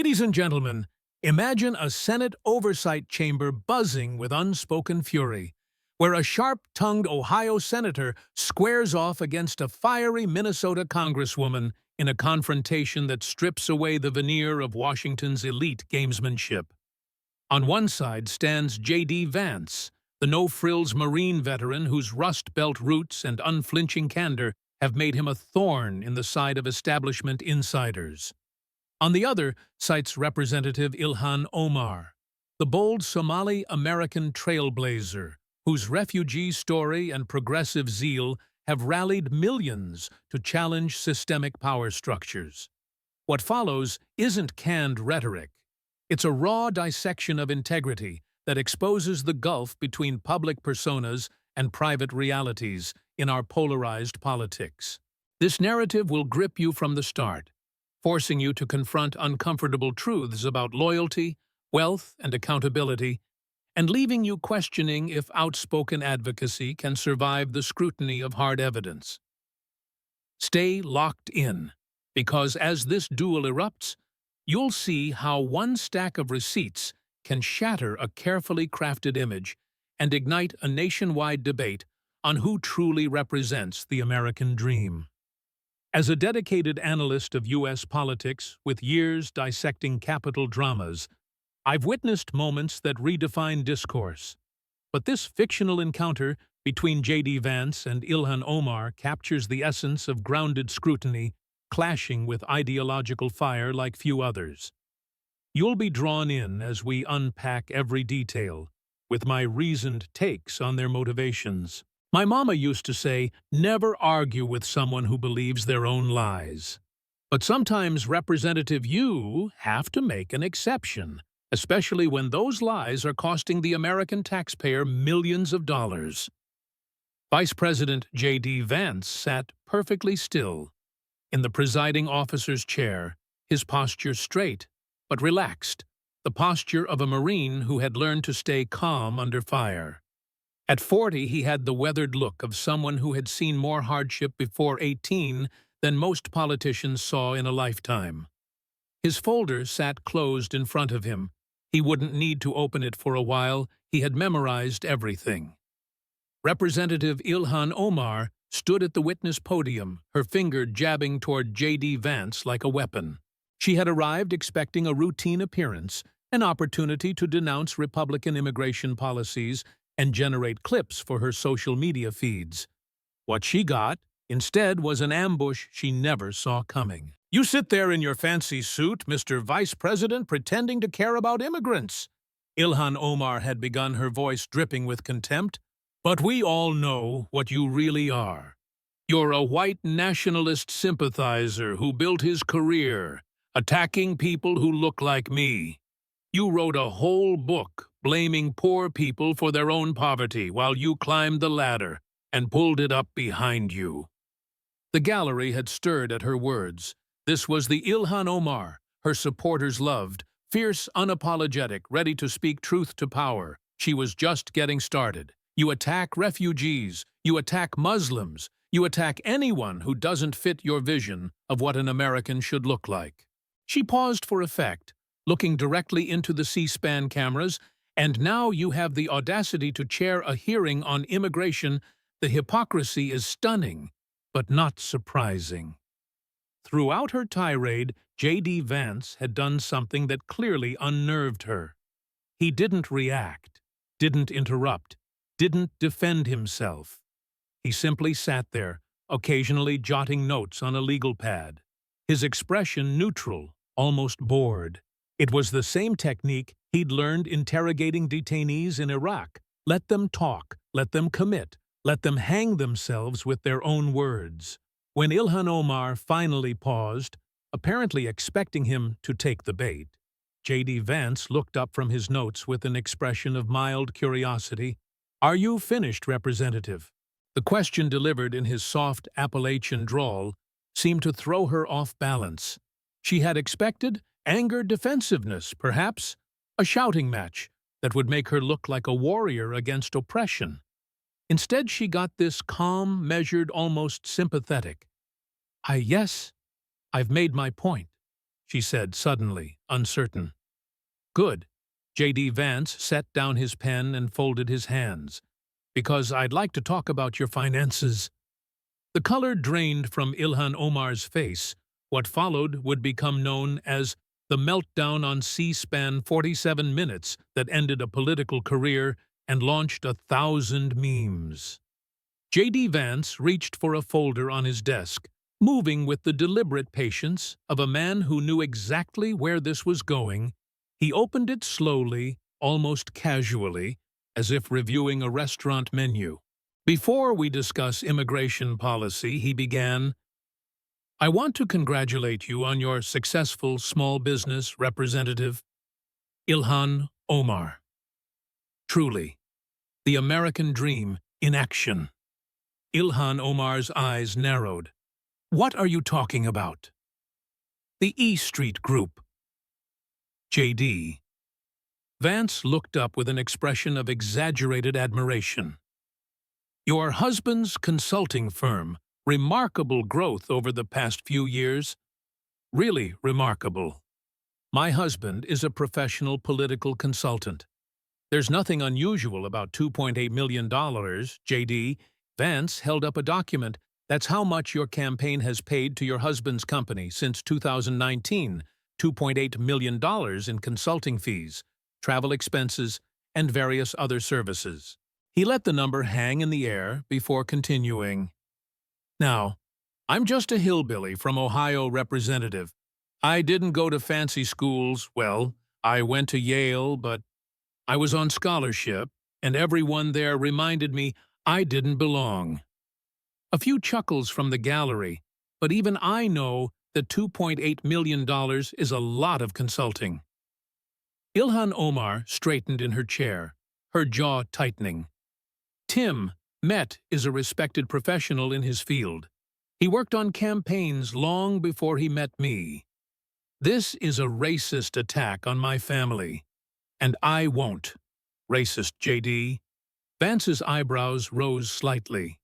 Ladies and gentlemen, imagine a Senate oversight chamber buzzing with unspoken fury, where a sharp-tongued Ohio senator squares off against a fiery Minnesota congresswoman in a confrontation that strips away the veneer of Washington's elite gamesmanship. On one side stands J.D. Vance, the no-frills Marine veteran whose rust-belt roots and unflinching candor have made him a thorn in the side of establishment insiders. On the other sits Representative Ilhan Omar, the bold Somali-American trailblazer, whose refugee story and progressive zeal have rallied millions to challenge systemic power structures. What follows isn't canned rhetoric. It's a raw dissection of integrity that exposes the gulf between public personas and private realities in our polarized politics. This narrative will grip you from the start, forcing you to confront uncomfortable truths about loyalty, wealth, and accountability, and leaving you questioning if outspoken advocacy can survive the scrutiny of hard evidence. Stay locked in, because as this duel erupts, you'll see how one stack of receipts can shatter a carefully crafted image and ignite a nationwide debate on who truly represents the American dream. As a dedicated analyst of U.S. politics with years dissecting Capitol dramas, I've witnessed moments that redefine discourse. But this fictional encounter between J.D. Vance and Ilhan Omar captures the essence of grounded scrutiny, clashing with ideological fire like few others. You'll be drawn in as we unpack every detail, with my reasoned takes on their motivations. My mama used to say, never argue with someone who believes their own lies. But sometimes, Representative, you have to make an exception, especially when those lies are costing the American taxpayer millions of dollars. Vice President J.D. Vance sat perfectly still, in the presiding officer's chair, his posture straight, but relaxed, the posture of a Marine who had learned to stay calm under fire. At 40, he had the weathered look of someone who had seen more hardship before 18 than most politicians saw in a lifetime. His folder sat closed in front of him. He wouldn't need to open it for a while. He had memorized everything. Representative Ilhan Omar stood at the witness podium, her finger jabbing toward J.D. Vance like a weapon. She had arrived expecting a routine appearance, an opportunity to denounce Republican immigration policies and generate clips for her social media feeds. What she got, instead, was an ambush she never saw coming. You sit there in your fancy suit, Mr. Vice President, pretending to care about immigrants. Ilhan Omar had begun, her voice dripping with contempt. But we all know what you really are. You're a white nationalist sympathizer who built his career attacking people who look like me. You wrote a whole book blaming poor people for their own poverty while you climbed the ladder and pulled it up behind you. The gallery had stirred at her words. This was the Ilhan Omar her supporters loved, fierce, unapologetic, ready to speak truth to power. She was just getting started. You attack refugees, you attack Muslims, you attack anyone who doesn't fit your vision of what an American should look like. She paused for effect, looking directly into the C-SPAN cameras, and now you have the audacity to chair a hearing on immigration. The hypocrisy is stunning, but not surprising. Throughout her tirade, J.D. Vance had done something that clearly unnerved her. He didn't react, didn't interrupt, didn't defend himself. He simply sat there, occasionally jotting notes on a legal pad. His expression neutral, almost bored. It was the same technique he'd learned interrogating detainees in Iraq. Let them talk, let them commit, let them hang themselves with their own words. When Ilhan Omar finally paused, apparently expecting him to take the bait, J.D. Vance looked up from his notes with an expression of mild curiosity. Are you finished, Representative? The question, delivered in his soft Appalachian drawl, seemed to throw her off balance. She had expected anger, defensiveness, perhaps a shouting match that would make her look like a warrior against oppression. Instead, she got this calm, measured, almost sympathetic. Yes, I've made my point, she said suddenly, uncertain. Good. J.D. Vance set down his pen and folded his hands. Because I'd like to talk about your finances. The color drained from Ilhan Omar's face. What followed would become known as the meltdown on C-SPAN 47 minutes that ended a political career and launched 1,000 memes. J.D. Vance reached for a folder on his desk, moving with the deliberate patience of a man who knew exactly where this was going. He opened it slowly, almost casually, as if reviewing a restaurant menu. Before we discuss immigration policy, he began, I want to congratulate you on your successful small business representative, Ilhan Omar. Truly, the American dream in action. Ilhan Omar's eyes narrowed. What are you talking about? The E Street Group. J.D. Vance looked up with an expression of exaggerated admiration. Your husband's consulting firm, remarkable growth over the past few years. Really remarkable. My husband is a professional political consultant. There's nothing unusual about $2.8 million, J.D. Vance held up a document. That's how much your campaign has paid to your husband's company since 2019, $2.8 million in consulting fees, travel expenses, and various other services. He let the number hang in the air before continuing. Now, I'm just a hillbilly from Ohio, representative. I didn't go to fancy schools. Well, I went to Yale, but I was on scholarship, and everyone there reminded me I didn't belong. A few chuckles from the gallery, but even I know that $2.8 million is a lot of consulting. Ilhan Omar straightened in her chair, her jaw tightening. Tim Met is a respected professional in his field. He worked on campaigns long before he met me. This is a racist attack on my family. And I won't. Racist, J.D. Vance's eyebrows rose slightly.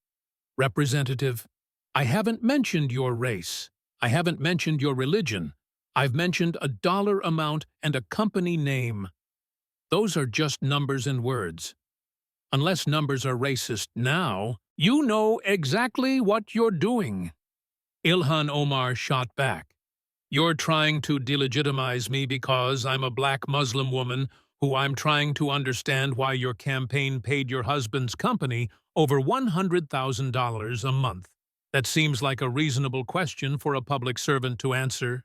Representative, I haven't mentioned your race. I haven't mentioned your religion. I've mentioned a dollar amount and a company name. Those are just numbers and words. Unless numbers are racist now, you know exactly what you're doing. Ilhan Omar shot back. You're trying to delegitimize me because I'm a black Muslim woman who I'm trying to understand why your campaign paid your husband's company over $100,000 a month. That seems like a reasonable question for a public servant to answer.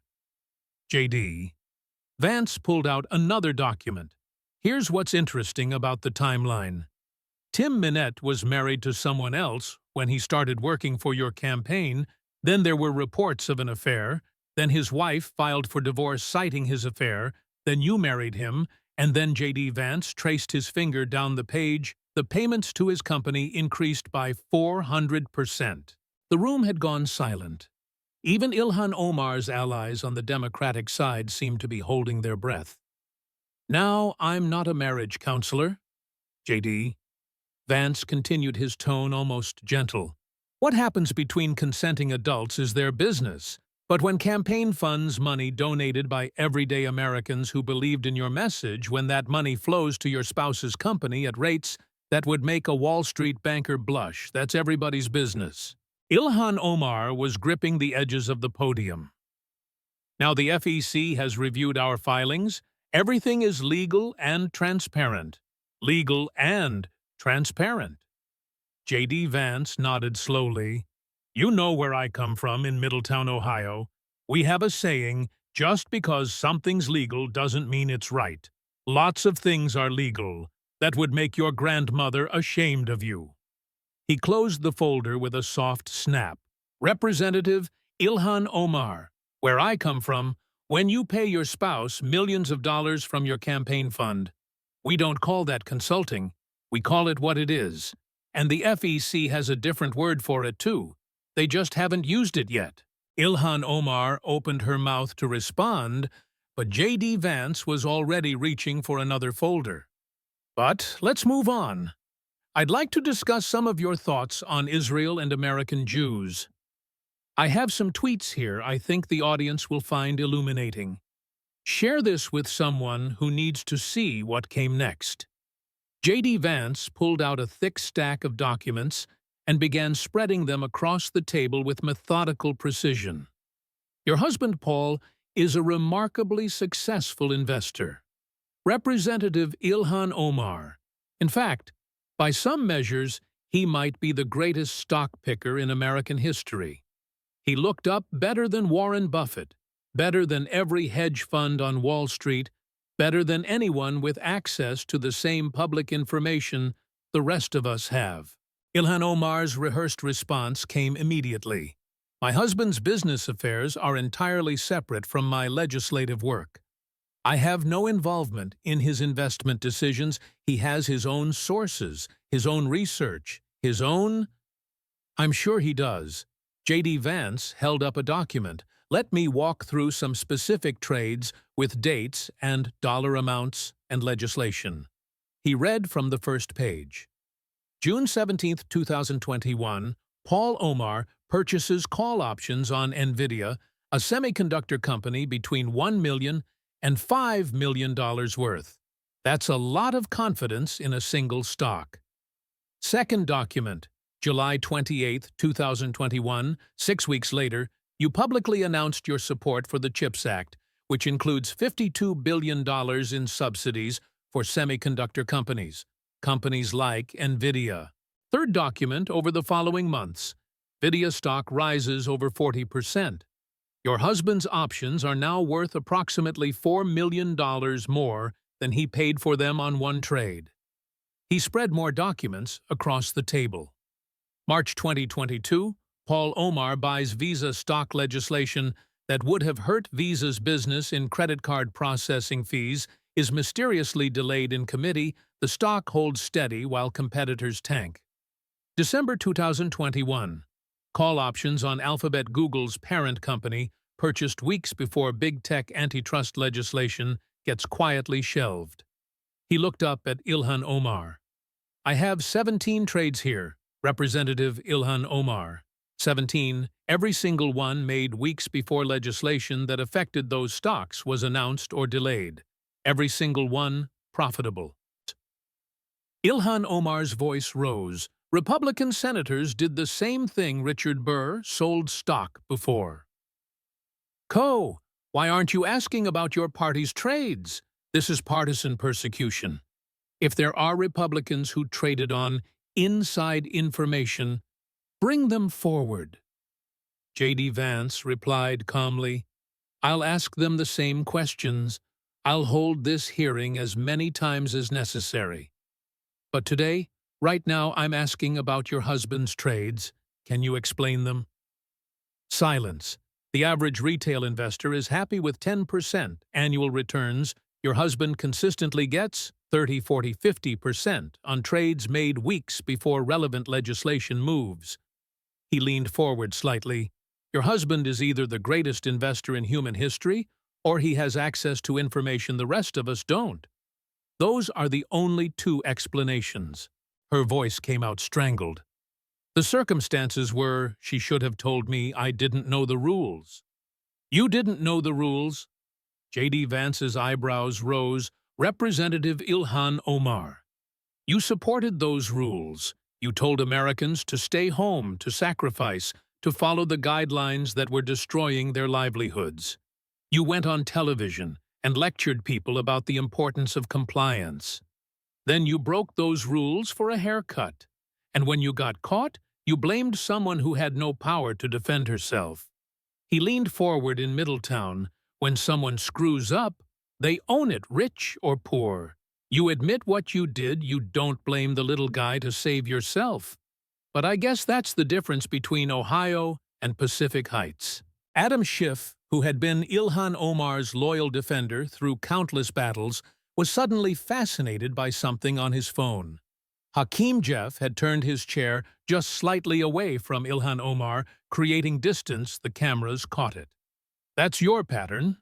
J.D. Vance pulled out another document. Here's what's interesting about the timeline. Tim Minette was married to someone else when he started working for your campaign, then there were reports of an affair, then his wife filed for divorce citing his affair, then you married him, and then J.D. Vance traced his finger down the page. The payments to his company increased by 400%. The room had gone silent. Even Ilhan Omar's allies on the Democratic side seemed to be holding their breath. Now, I'm not a marriage counselor, J.D. Vance continued, his tone almost gentle. What happens between consenting adults is their business. But when campaign funds, money donated by everyday Americans who believed in your message, when that money flows to your spouse's company at rates that would make a Wall Street banker blush, that's everybody's business. Ilhan Omar was gripping the edges of the podium. Now the FEC has reviewed our filings. Everything is legal and transparent. Legal and transparent. J.D. Vance nodded slowly. You know where I come from in Middletown, Ohio. We have a saying, just because something's legal doesn't mean it's right. Lots of things are legal that would make your grandmother ashamed of you. He closed the folder with a soft snap. Representative Ilhan Omar, where I come from, when you pay your spouse millions of dollars from your campaign fund, we don't call that consulting. We call it what it is. And the FEC has a different word for it, too. They just haven't used it yet. Ilhan Omar opened her mouth to respond, but J.D. Vance was already reaching for another folder. But let's move on. I'd like to discuss some of your thoughts on Israel and American Jews. I have some tweets here I think the audience will find illuminating. Share this with someone who needs to see what came next. J.D. Vance pulled out a thick stack of documents and began spreading them across the table with methodical precision. Your husband, Paul, is a remarkably successful investor. Representative Ilhan Omar. In fact, by some measures, he might be the greatest stock picker in American history. He looked up better than Warren Buffett, better than every hedge fund on Wall Street, better than anyone with access to the same public information the rest of us have. Ilhan Omar's rehearsed response came immediately. My husband's business affairs are entirely separate from my legislative work. I have no involvement in his investment decisions. He has his own sources, his own research, his own... I'm sure he does. J.D. Vance held up a document. Let me walk through some specific trades with dates and dollar amounts and legislation. He read from the first page. June 17, 2021, Paul Omar purchases call options on NVIDIA, a semiconductor company between $1 million and $5 million worth. That's a lot of confidence in a single stock. Second document, July 28, 2021, 6 weeks later, you publicly announced your support for the CHIPS Act, which includes $52 billion in subsidies for semiconductor companies like NVIDIA. Third document, over the following months, NVIDIA stock rises over 40%. Your husband's options are now worth approximately $4 million more than he paid for them on one trade. He spread more documents across the table. March 2022, Paul Omar buys Visa stock legislation that would have hurt Visa's business in credit card processing fees is mysteriously delayed in committee. The stock holds steady while competitors tank. December 2021. Call options on Alphabet, Google's parent company, purchased weeks before big tech antitrust legislation, gets quietly shelved. He looked up at Ilhan Omar. I have 17 trades here, Representative Ilhan Omar. 17, every single one made weeks before legislation that affected those stocks was announced or delayed. Every single one profitable. Ilhan Omar's voice rose. Republican senators did the same thing. Richard Burr sold stock before. Why aren't you asking about your party's trades? This is partisan persecution. If there are Republicans who traded on inside information, bring them forward. J.D. Vance replied calmly, I'll ask them the same questions. I'll hold this hearing as many times as necessary. But today, right now, I'm asking about your husband's trades. Can you explain them? Silence. The average retail investor is happy with 10% annual returns. Your husband consistently gets 30, 40, 50% on trades made weeks before relevant legislation moves. He leaned forward slightly. Your husband is either the greatest investor in human history, or he has access to information the rest of us don't. Those are the only two explanations. Her voice came out strangled. The circumstances were, she should have told me I didn't know the rules. You didn't know the rules? J.D. Vance's eyebrows rose. Representative Ilhan Omar. You supported those rules. You told Americans to stay home, to sacrifice, to follow the guidelines that were destroying their livelihoods. You went on television and lectured people about the importance of compliance. Then you broke those rules for a haircut. And when you got caught, you blamed someone who had no power to defend herself. He leaned forward in Middletown. When someone screws up, they own it, rich or poor. You admit what you did, you don't blame the little guy to save yourself. But I guess that's the difference between Ohio and Pacific Heights. Adam Schiff, who had been Ilhan Omar's loyal defender through countless battles, was suddenly fascinated by something on his phone. Hakeem Jeff had turned his chair just slightly away from Ilhan Omar, creating distance. The cameras caught it. That's your pattern.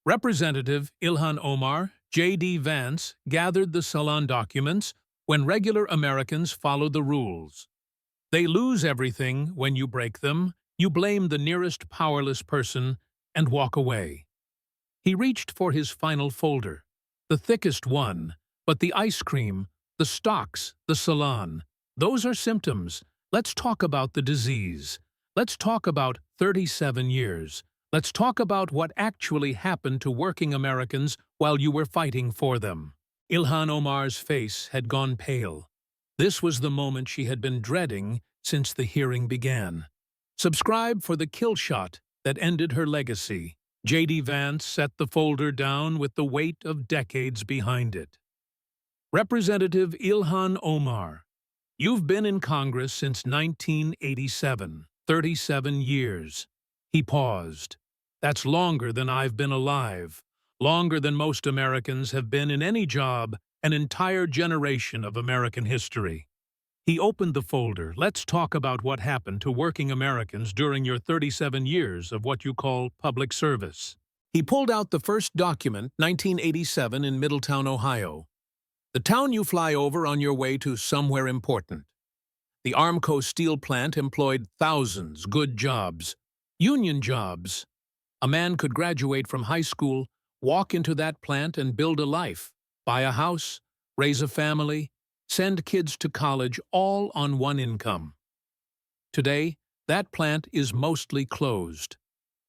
Representative Ilhan Omar, J.D. Vance, gathered the Salon documents when regular Americans follow the rules. They lose everything when you break them. You blame the nearest powerless person and walk away. He reached for his final folder, the thickest one, but the ice cream, the stocks, the salon, those are symptoms. Let's talk about the disease. Let's talk about 37 years. Let's talk about what actually happened to working Americans while you were fighting for them. Ilhan Omar's face had gone pale. This was the moment she had been dreading since the hearing began. Subscribe for the kill shot that ended her legacy. J.D. Vance set the folder down with the weight of decades behind it. Representative Ilhan Omar, you've been in Congress since 1987, 37 years. He paused. That's longer than I've been alive, longer than most Americans have been in any job, an entire generation of American history. He opened the folder. Let's talk about what happened to working Americans during your 37 years of what you call public service. He pulled out the first document, 1987, in Middletown, Ohio. The town you fly over on your way to somewhere important. The Armco steel plant employed thousands, good jobs, union jobs. A man could graduate from high school, walk into that plant and build a life, buy a house, raise a family, send kids to college, all on one income. Today, that plant is mostly closed.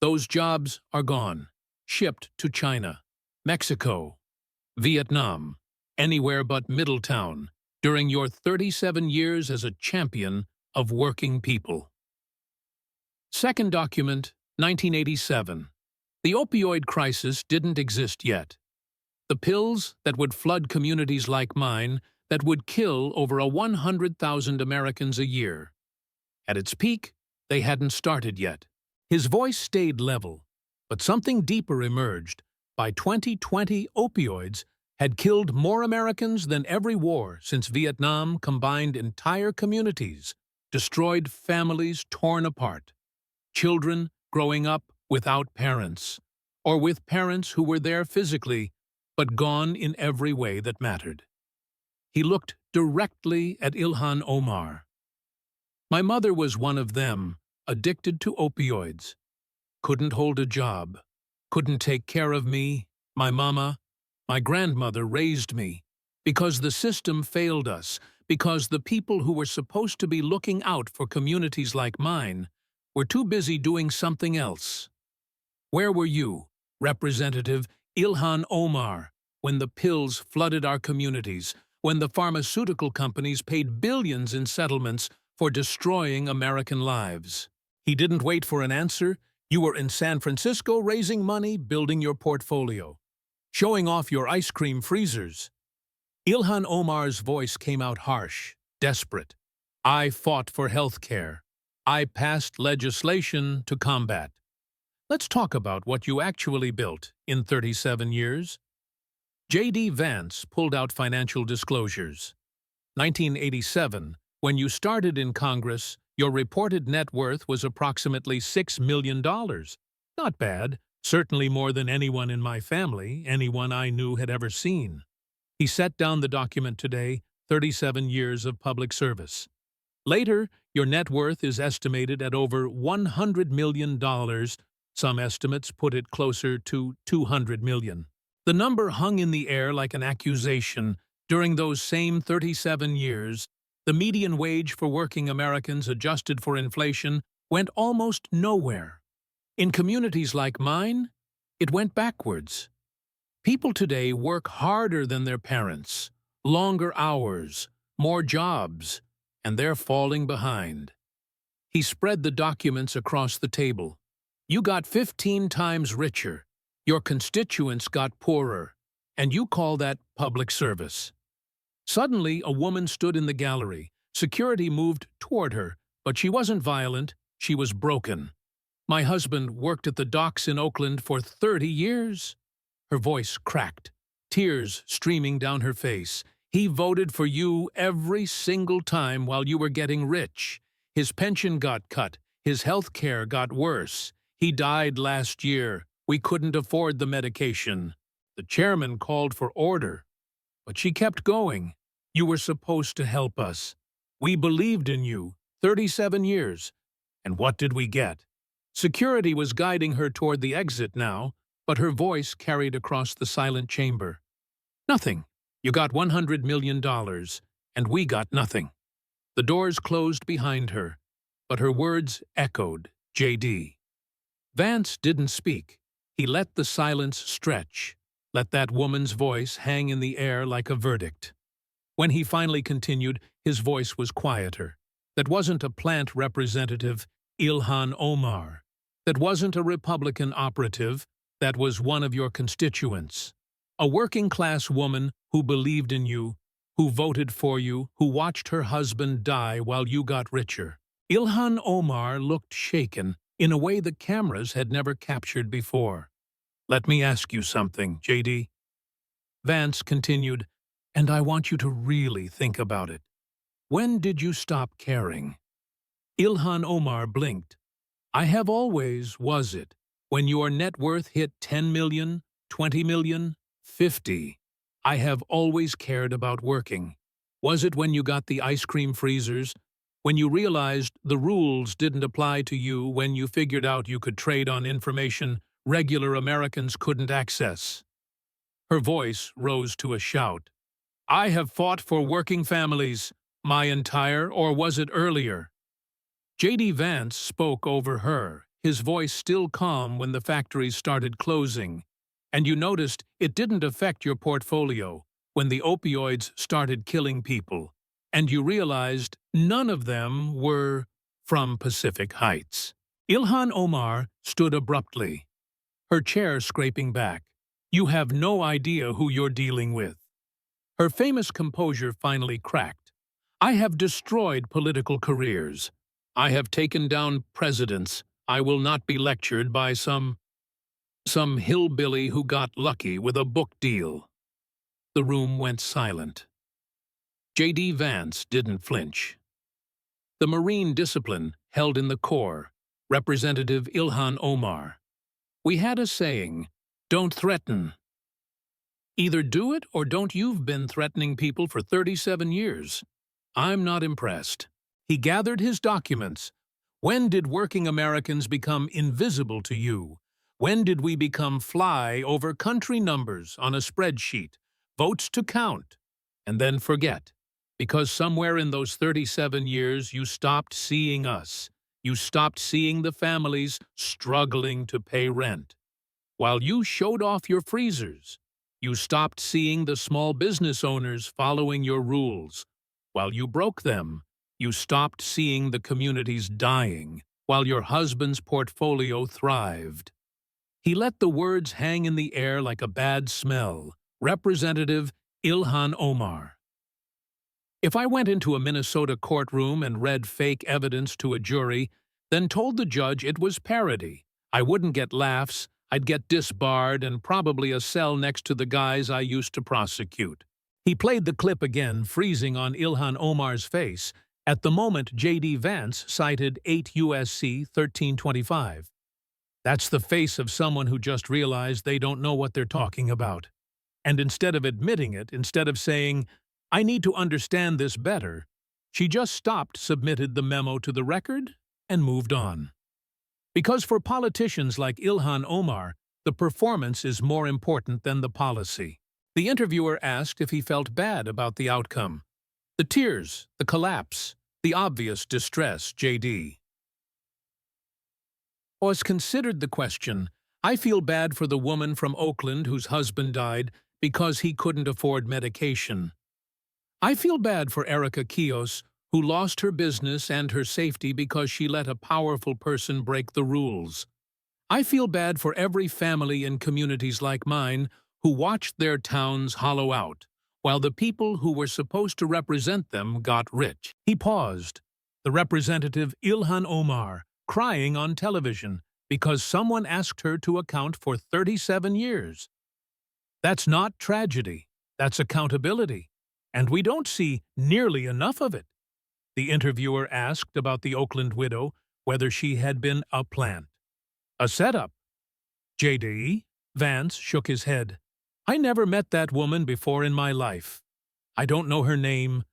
Those jobs are gone, shipped to China, Mexico, Vietnam, anywhere but Middletown, during your 37 years as a champion of working people. Second document, 1987. The opioid crisis didn't exist yet. The pills that would flood communities like mine, that would kill over 100,000 Americans a year. At its peak, they hadn't started yet. His voice stayed level, but something deeper emerged. By 2020, opioids had killed more Americans than every war since Vietnam combined entire communities, destroyed families torn apart, children growing up without parents, or with parents who were there physically, but gone in every way that mattered. He looked directly at Ilhan Omar. My mother was one of them, addicted to opioids. Couldn't hold a job, couldn't take care of me, my mama. My grandmother raised me because the system failed us, because the people who were supposed to be looking out for communities like mine were too busy doing something else. Where were you, Representative Ilhan Omar, when the pills flooded our communities, when the pharmaceutical companies paid billions in settlements for destroying American lives? He didn't wait for an answer. You were in San Francisco raising money, building your portfolio, showing off your ice cream freezers. Ilhan Omar's voice came out harsh, desperate. I fought for health care. I passed legislation to combat. Let's talk about what you actually built in 37 years. J.D. Vance pulled out financial disclosures. 1987, when you started in Congress, your reported net worth was approximately $6 million. Not bad, certainly more than anyone in my family, anyone I knew had ever seen. He set down the document today, 37 years of public service. Later, your net worth is estimated at over $100 million. Some estimates put it closer to $200 million. The number hung in the air like an accusation. During those same 37 years, the median wage for working Americans adjusted for inflation went almost nowhere. In communities like mine, it went backwards. People today work harder than their parents, longer hours, more jobs, and they're falling behind. He spread the documents across the table. You got 15 times richer. Your constituents got poorer, and you call that public service. Suddenly, a woman stood in the gallery. Security moved toward her, but she wasn't violent, she was broken. My husband worked at the docks in Oakland for 30 years. Her voice cracked, tears streaming down her face. He voted for you every single time while you were getting rich. His pension got cut, his health care got worse. He died last year. We couldn't afford the medication. The chairman called for order, but she kept going. You were supposed to help us. We believed in you, 37 years. And what did we get? Security was guiding her toward the exit now, but her voice carried across the silent chamber. "Nothing. You got $100 million, and we got nothing." The doors closed behind her, but her words echoed, "J.D." Vance didn't speak. He let the silence stretch, let that woman's voice hang in the air like a verdict. When he finally continued, his voice was quieter. That wasn't a plant representative, Ilhan Omar. That wasn't a Republican operative. That was one of your constituents. A working-class woman who believed in you, who voted for you, who watched her husband die while you got richer. Ilhan Omar looked shaken in a way the cameras had never captured before. "Let me ask you something, J.D." Vance continued, "And I want you to really think about it. When did you stop caring?" Ilhan Omar blinked. "I have always, was it? When your net worth hit 10 million, 20 million, 50. I have always cared about working. Was it when you got the ice cream freezers? When you realized the rules didn't apply to you, when you figured out you could trade on information regular Americans couldn't access?" Her voice rose to a shout. "I have fought for working families, my entire, or was it earlier?" J.D. Vance spoke over her, his voice still calm when the factories started closing. "And you noticed it didn't affect your portfolio when the opioids started killing people. And you realized none of them were from Pacific Heights." Ilhan Omar stood abruptly, her chair scraping back. "You have no idea who you're dealing with." Her famous composure finally cracked. "I have destroyed political careers. I have taken down presidents. I will not be lectured by some hillbilly who got lucky with a book deal." The room went silent. J.D. Vance didn't flinch. "The Marine discipline held in the Corps, Representative Ilhan Omar. We had a saying, 'Don't threaten. Either do it or don't. You've been threatening people for 37 years. I'm not impressed." He gathered his documents. "When did working Americans become invisible to you? When did we become fly over country numbers on a spreadsheet, votes to count, and then forget? Because somewhere in those 37 years you stopped seeing us. You stopped seeing the families struggling to pay rent. While you showed off your freezers, you stopped seeing the small business owners following your rules. While you broke them, you stopped seeing the communities dying, while your husband's portfolio thrived." He let the words hang in the air like a bad smell. "Representative Ilhan Omar. If I went into a Minnesota courtroom and read fake evidence to a jury, then told the judge it was parody, I wouldn't get laughs, I'd get disbarred and probably a cell next to the guys I used to prosecute." He played the clip again, freezing on Ilhan Omar's face. At the moment, J.D. Vance cited 8 U.S.C. 1325. That's the face of someone who just realized they don't know what they're talking about. And instead of admitting it, instead of saying, "I need to understand this better," she just stopped, submitted the memo to the record, and moved on. Because for politicians like Ilhan Omar, the performance is more important than the policy. The interviewer asked if he felt bad about the outcome. The tears, the collapse, the obvious distress, J.D. was considered the question. "I feel bad for the woman from Oakland whose husband died because he couldn't afford medication. I feel bad for Erica Kios, who lost her business and her safety because she let a powerful person break the rules. I feel bad for every family in communities like mine who watched their towns hollow out, while the people who were supposed to represent them got rich." He paused. The representative Ilhan Omar, crying on television because someone asked her to account for 37 years. That's not tragedy, that's accountability. And we don't see nearly enough of it. The interviewer asked about the Oakland widow, whether she had been a plant. "A setup." J.D. Vance shook his head. "I never met that woman before in my life. I don't know her name.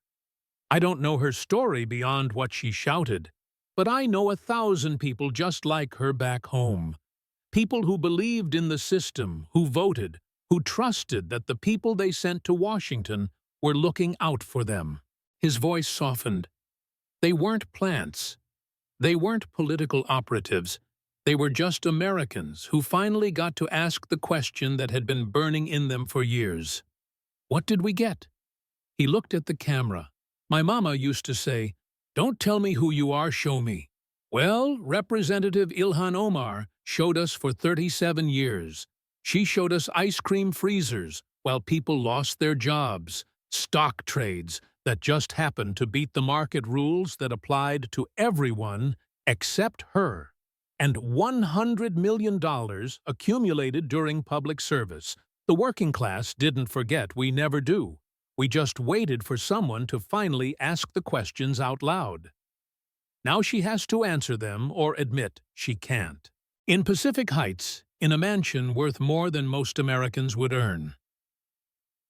I don't know her story beyond what she shouted. But I know 1,000 people just like her back home. People who believed in the system, who voted, who trusted that the people they sent to Washington were looking out for them. His voice softened. They weren't plants. They weren't political operatives. They were just Americans who finally got to ask the question that had been burning in them for years. What did we get? He looked at the camera. My mama used to say, "Don't tell me who you are, show me." Well, Representative Ilhan Omar showed us for 37 years. She showed us ice cream freezers while people lost their jobs, stock trades that just happened to beat the market rules that applied to everyone except her, and $100 million accumulated during public service. The working class didn't forget, we never do. We just waited for someone to finally ask the questions out loud. Now she has to answer them or admit she can't. In Pacific Heights, in a mansion worth more than most Americans would earn.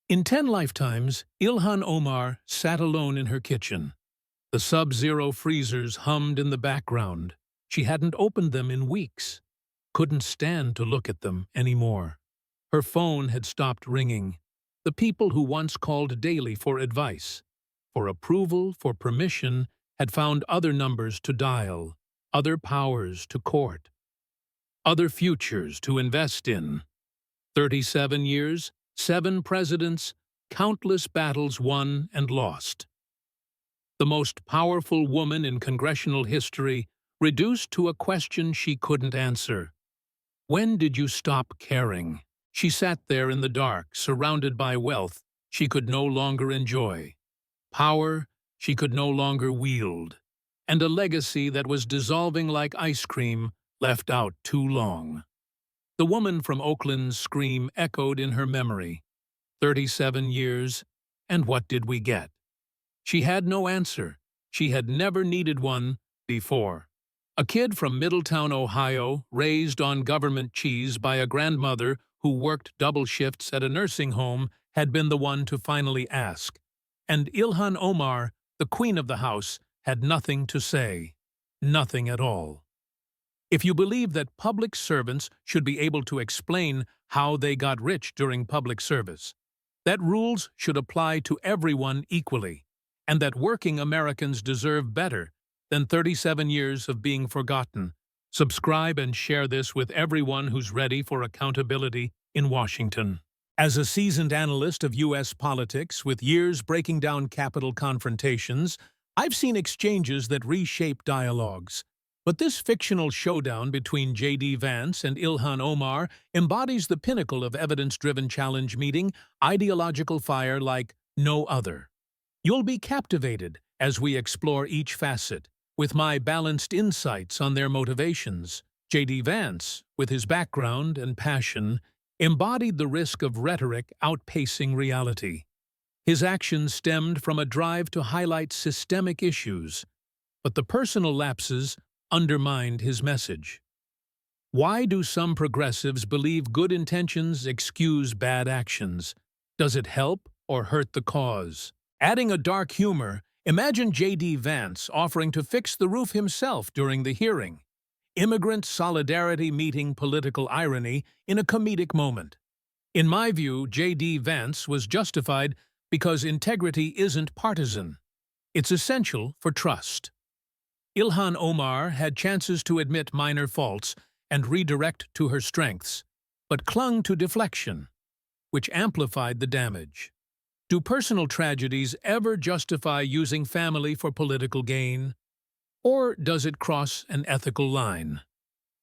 In 10 lifetimes, Ilhan Omar sat alone in her kitchen. The sub-zero freezers hummed in the background. She hadn't opened them in weeks. Couldn't stand to look at them anymore. Her phone had stopped ringing. The people who once called daily for advice, for approval, for permission, had found other numbers to dial, other powers to court, other futures to invest in. 37 years, 7 presidents, countless battles won and lost. The most powerful woman in congressional history, reduced to a question she couldn't answer. When did you stop caring? She sat there in the dark, surrounded by wealth she could no longer enjoy, power she could no longer wield, and a legacy that was dissolving like ice cream left out too long. The woman from Oakland's scream echoed in her memory. 37 years, and what did we get? She had no answer. She had never needed one before. A kid from Middletown, Ohio, raised on government cheese by a grandmother who worked double shifts at a nursing home, had been the one to finally ask. And Ilhan Omar, the queen of the house, had nothing to say. Nothing at all. If you believe that public servants should be able to explain how they got rich during public service, that rules should apply to everyone equally, and that working Americans deserve better than 37 years of being forgotten, subscribe and share this with everyone who's ready for accountability in Washington. As a seasoned analyst of U.S. politics with years breaking down Capitol confrontations, I've seen exchanges that reshape dialogues. But this fictional showdown between J.D. Vance and Ilhan Omar embodies the pinnacle of evidence-driven challenge meeting ideological fire like no other. You'll be captivated as we explore each facet, with my balanced insights on their motivations. J.D. Vance, with his background and passion, embodied the risk of rhetoric outpacing reality. His actions stemmed from a drive to highlight systemic issues, but the personal lapses undermined his message. Why do some progressives believe good intentions excuse bad actions? Does it help or hurt the cause? Adding a dark humor, imagine J.D. Vance offering to fix the roof himself during the hearing. Immigrant solidarity meeting political irony in a comedic moment. In my view, J.D. Vance was justified because integrity isn't partisan. It's essential for trust. Ilhan Omar had chances to admit minor faults and redirect to her strengths, but clung to deflection, which amplified the damage. Do personal tragedies ever justify using family for political gain? Or does it cross an ethical line?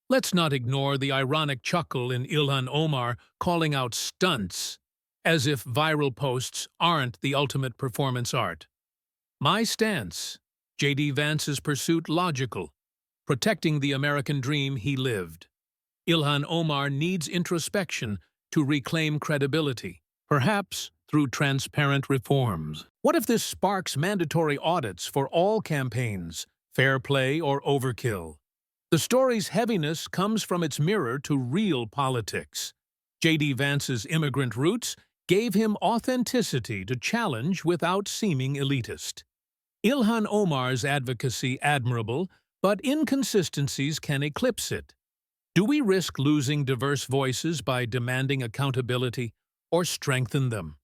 Let's not ignore the ironic chuckle in Ilhan Omar calling out stunts, as if viral posts aren't the ultimate performance art. My stance: J.D. Vance's pursuit logical, protecting the American dream he lived. Ilhan Omar needs introspection to reclaim credibility, perhaps through transparent reforms. What if this sparks mandatory audits for all campaigns, fair play or overkill? The story's heaviness comes from its mirror to real politics. J.D. Vance's immigrant roots gave him authenticity to challenge without seeming elitist. Ilhan Omar's advocacy admirable, but inconsistencies can eclipse it. Do we risk losing diverse voices by demanding accountability or strengthen them?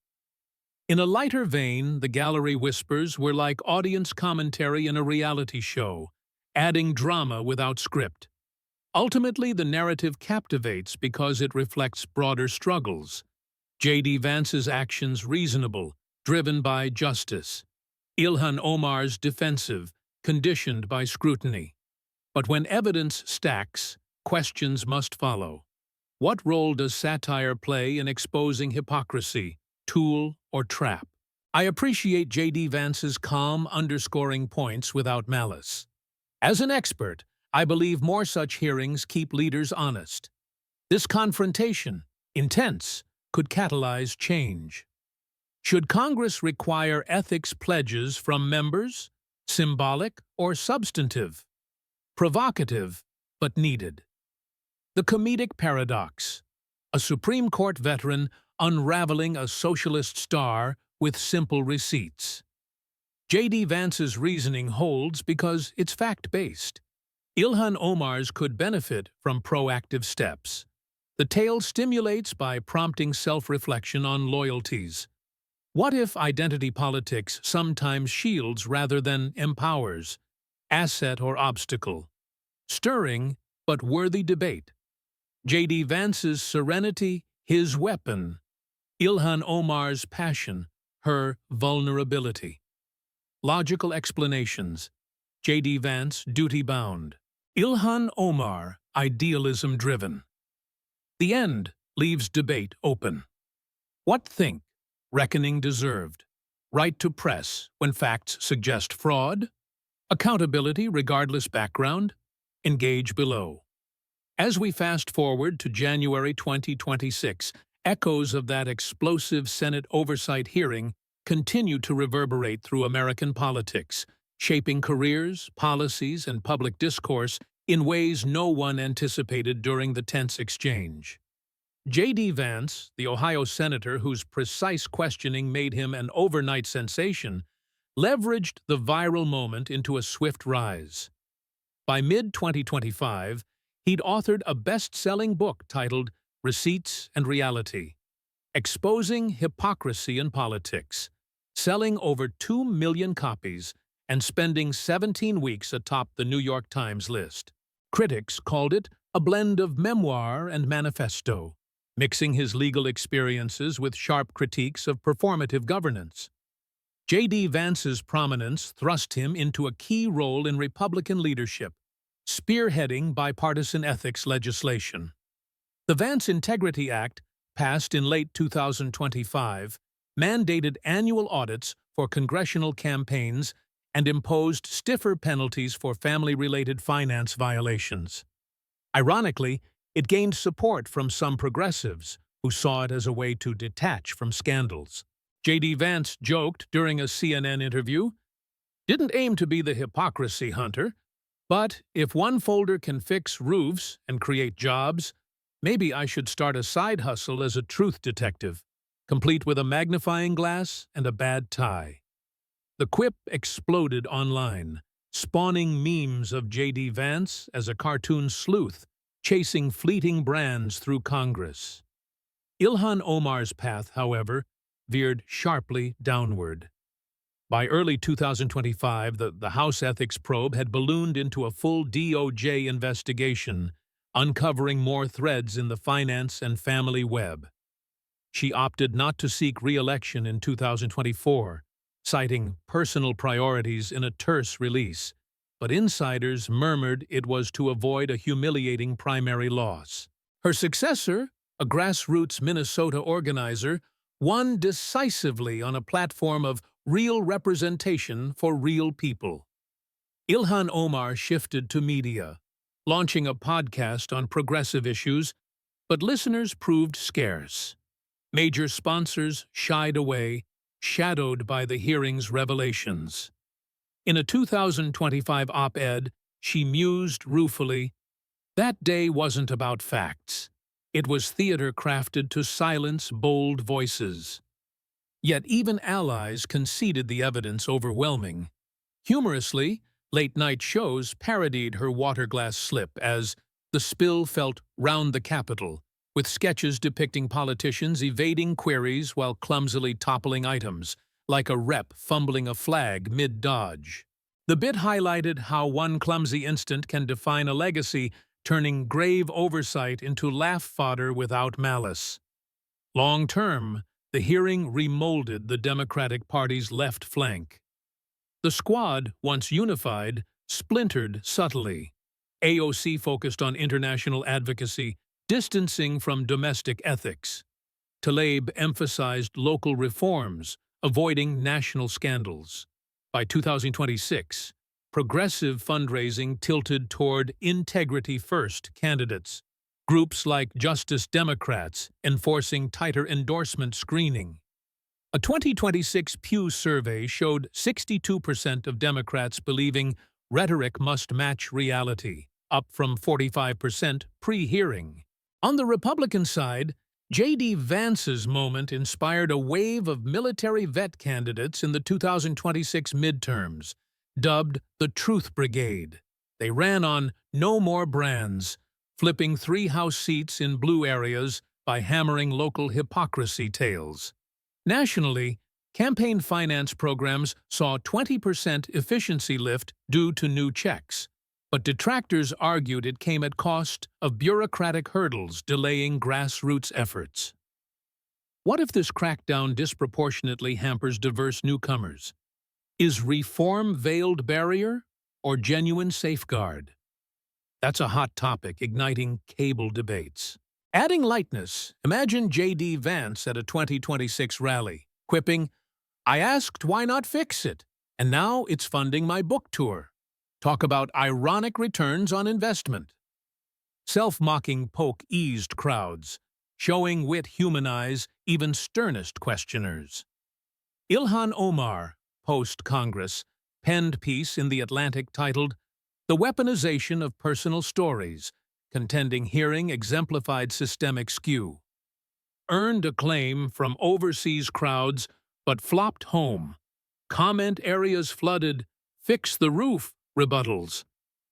In a lighter vein, the gallery whispers were like audience commentary in a reality show, adding drama without script. Ultimately, the narrative captivates because it reflects broader struggles. J.D. Vance's actions reasonable, driven by justice. Ilhan Omar's defensive, conditioned by scrutiny. But when evidence stacks, questions must follow. What role does satire play in exposing hypocrisy, tool or trap? I appreciate J.D. Vance's calm underscoring points without malice. As an expert, I believe more such hearings keep leaders honest. This confrontation, intense, could catalyze change. Should Congress require ethics pledges from members? Symbolic or substantive? Provocative, but needed. The comedic paradox. A Supreme Court veteran unraveling a socialist star with simple receipts. J.D. Vance's reasoning holds because it's fact-based. Ilhan Omar's could benefit from proactive steps. The tale stimulates by prompting self-reflection on loyalties. What if identity politics sometimes shields rather than empowers? Asset or obstacle? Stirring, but worthy debate. J.D. Vance's serenity, his weapon. Ilhan Omar's passion, her vulnerability. Logical explanations. J.D. Vance, duty-bound. Ilhan Omar, idealism-driven. The end leaves debate open. What think? Reckoning deserved. Right to press when facts suggest fraud? Accountability regardless background? Engage below. As we fast forward to January 2026, echoes of that explosive Senate oversight hearing continue to reverberate through American politics, shaping careers, policies, and public discourse in ways no one anticipated during the tense exchange. J.D. Vance, the Ohio senator whose precise questioning made him an overnight sensation, leveraged the viral moment into a swift rise. By mid-2025, he'd authored a best-selling book titled Receipts and Reality, exposing hypocrisy in politics, selling over 2 million copies and spending 17 weeks atop the New York Times list. Critics called it a blend of memoir and manifesto, mixing his legal experiences with sharp critiques of performative governance. J.D. Vance's prominence thrust him into a key role in Republican leadership, spearheading bipartisan ethics legislation. The Vance Integrity Act, passed in late 2025, mandated annual audits for congressional campaigns and imposed stiffer penalties for family-related finance violations. Ironically, it gained support from some progressives who saw it as a way to detach from scandals. J.D. Vance joked during a CNN interview, "Didn't aim to be the hypocrisy hunter, but if one folder can fix roofs and create jobs, maybe I should start a side hustle as a truth detective, complete with a magnifying glass and a bad tie." The quip exploded online, spawning memes of J.D. Vance as a cartoon sleuth, chasing fleeting brands through Congress. Ilhan Omar's path, however, veered sharply downward. By early 2025, the House Ethics Probe had ballooned into a full DOJ investigation, uncovering more threads in the finance and family web. She opted not to seek re-election in 2024, citing personal priorities in a terse release, but insiders murmured it was to avoid a humiliating primary loss. Her successor, a grassroots Minnesota organizer, won decisively on a platform of real representation for real people. Ilhan Omar shifted to media, launching a podcast on progressive issues, but listeners proved scarce. Major sponsors shied away, shadowed by the hearing's revelations. In a 2025 op-ed, she mused ruefully, "That day wasn't about facts. It was theater crafted to silence bold voices." Yet even allies conceded the evidence overwhelming. Humorously, late-night shows parodied her water glass slip as The spill felt round the Capitol, with sketches depicting politicians evading queries while clumsily toppling items, like a rep fumbling a flag mid-dodge. The bit highlighted how one clumsy instant can define a legacy, turning grave oversight into laugh fodder without malice. Long-term, the hearing remolded the Democratic Party's left flank. The squad, once unified, splintered subtly. AOC focused on international advocacy, distancing from domestic ethics. Tlaib emphasized local reforms, avoiding national scandals. By 2026, progressive fundraising tilted toward integrity-first candidates, groups like Justice Democrats enforcing tighter endorsement screening. A 2026 Pew survey showed 62% of Democrats believing rhetoric must match reality, up from 45% pre-hearing. On the Republican side, J.D. Vance's moment inspired a wave of military vet candidates in the 2026 midterms, dubbed the Truth Brigade. They ran on no more brands, flipping 3 House seats in blue areas by hammering local hypocrisy tales. Nationally, campaign finance programs saw 20% efficiency lift due to new checks, but detractors argued it came at cost of bureaucratic hurdles delaying grassroots efforts. What if this crackdown disproportionately hampers diverse newcomers? Is reform veiled barrier or genuine safeguard? That's a hot topic igniting cable debates. Adding lightness, imagine J.D. Vance at a 2026 rally, quipping, "I asked why not fix it, and now it's funding my book tour." Talk about ironic returns on investment. Self-mocking poke eased crowds, showing wit humanize even sternest questioners. Ilhan Omar, post-Congress, penned piece in The Atlantic titled "The Weaponization of Personal Stories," contending hearing exemplified systemic skew. Earned acclaim from overseas crowds, but flopped home. Comment areas flooded, "Fix the roof" rebuttals.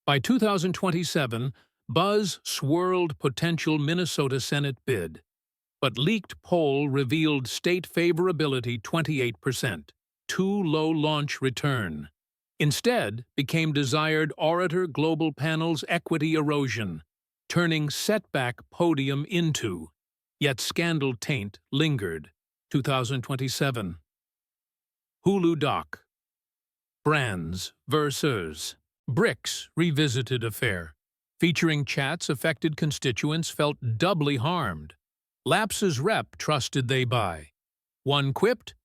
By 2027, buzz swirled potential Minnesota Senate bid, but leaked poll revealed state favorability 28%, too low launch return. Instead, became desired orator global panel's equity erosion, turning setback podium into, yet scandal taint lingered. 2027. Hulu Doc. Brands versus BRICS revisited affair, featuring chats affected constituents felt doubly harmed. Lapses rep trusted they buy. One quipped,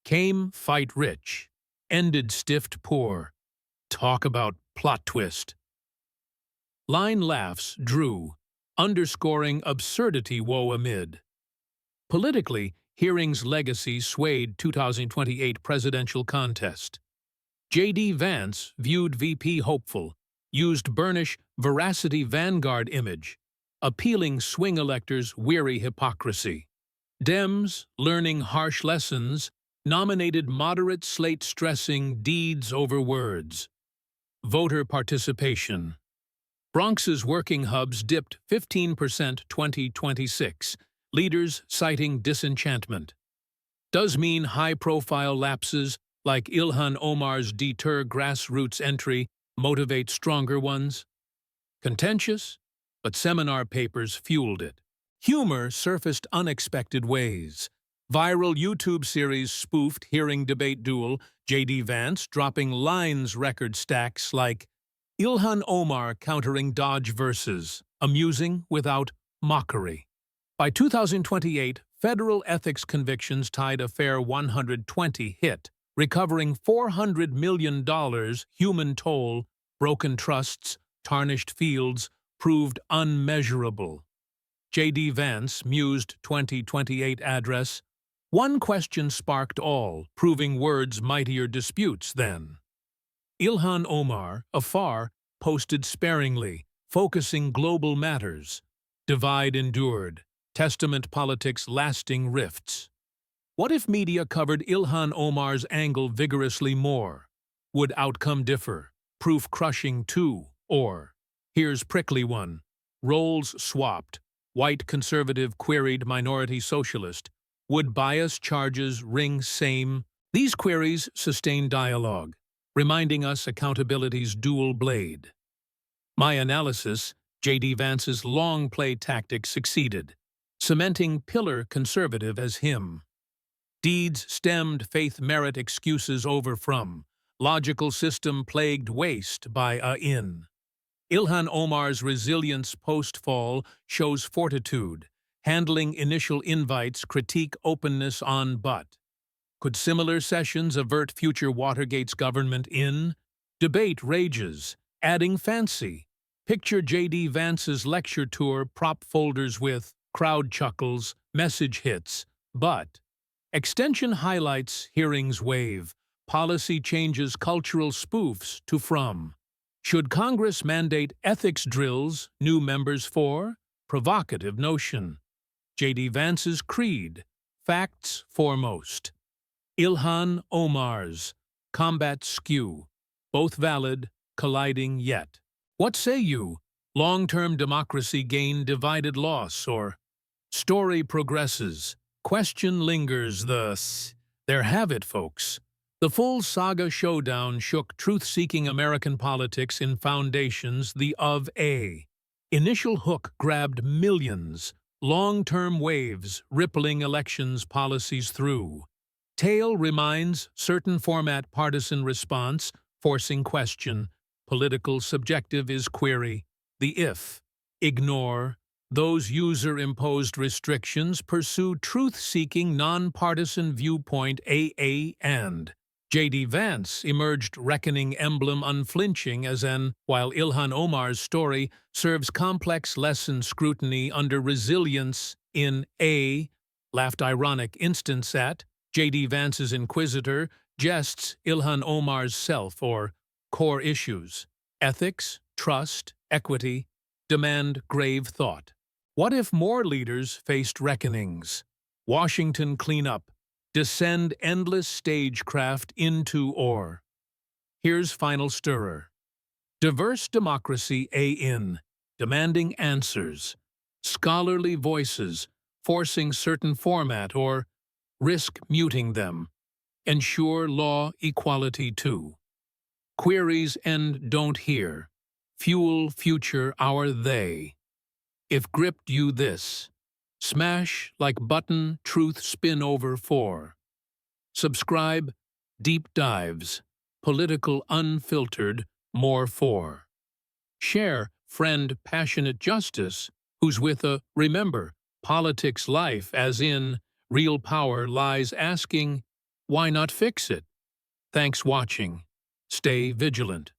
"Came fight rich, ended stiffed poor." Talk about plot twist. Line laughs drew, underscoring absurdity woe amid. Politically, hearing's legacy swayed 2028 presidential contest. J.D. Vance, viewed VP hopeful, used burnish veracity vanguard image, appealing swing electors' weary hypocrisy. Dems, learning harsh lessons, nominated moderate slate stressing deeds over words. Voter participation. Bronx's working hubs dipped 15% 2026, leaders citing disenchantment. Does mean high-profile lapses like Ilhan Omar's deter grassroots entry motivate stronger ones? Contentious, but seminar papers fueled it. Humor surfaced unexpected ways. Viral YouTube series spoofed hearing debate duel, J.D. Vance dropping lines record stacks like Ilhan Omar countering Dodge verses, amusing without mockery. By 2028, federal ethics convictions tied a fair 120 hit, recovering $400 million human toll, broken trusts, tarnished fields, proved unmeasurable. J.D. Vance mused 2028 address, "One question sparked all, proving words mightier disputes then." Ilhan Omar, afar, posted sparingly, focusing global matters. Divide endured, testament politics lasting rifts. What if media covered Ilhan Omar's angle vigorously more? Would outcome differ? Proof crushing too? Or, here's prickly one, Roles swapped. White conservative queried minority socialist. Would bias charges ring same? These queries sustain dialogue, reminding us accountability's dual blade. My analysis, J.D. Vance's long play tactic succeeded, cementing pillar conservative as him. Deeds stemmed faith merit excuses over from. Logical system plagued waste by a in. Ilhan Omar's resilience post-fall shows fortitude, handling initial invites critique openness on but. Could similar sessions avert future Watergate's government in? Debate rages, adding fancy. Picture J.D. Vance's lecture tour prop folders with crowd chuckles, message hits, but. Extension highlights, hearings wave, policy changes cultural spoofs to from. Should Congress mandate ethics drills, new members for? Provocative notion. J.D. Vance's creed, facts foremost. Ilhan Omar's, combat skew, both valid, colliding yet. What say you? Long-term democracy gain divided loss, or story progresses, question lingers thus. There have it, folks. The full saga showdown shook truth-seeking American politics in foundations the of a. Initial hook grabbed millions, long-term waves rippling elections policies through. Tail reminds certain format partisan response, forcing question. Political subjective is query. The if. Ignore. Those user-imposed restrictions pursue truth-seeking nonpartisan viewpoint AA and. J.D. Vance emerged reckoning emblem unflinching as an, while Ilhan Omar's story serves complex lesson scrutiny under resilience in a, laughed ironic instance at, J.D. Vance's inquisitor jests Ilhan Omar's self or core issues. Ethics, trust, equity, demand grave thought. What if more leaders faced reckonings? Washington cleanup, descend endless stagecraft into or. Here's final stirrer. Diverse democracy in, demanding answers. Scholarly voices, forcing certain format or risk muting them. Ensure law equality too. Queries and don't hear. Fuel future our they. If gripped you this. Smash like button truth spin over for. Subscribe, deep dives, political unfiltered, more for. Share, friend passionate justice, who's with a, remember, politics life as in, real power lies asking, why not fix it? Thanks watching. Stay vigilant.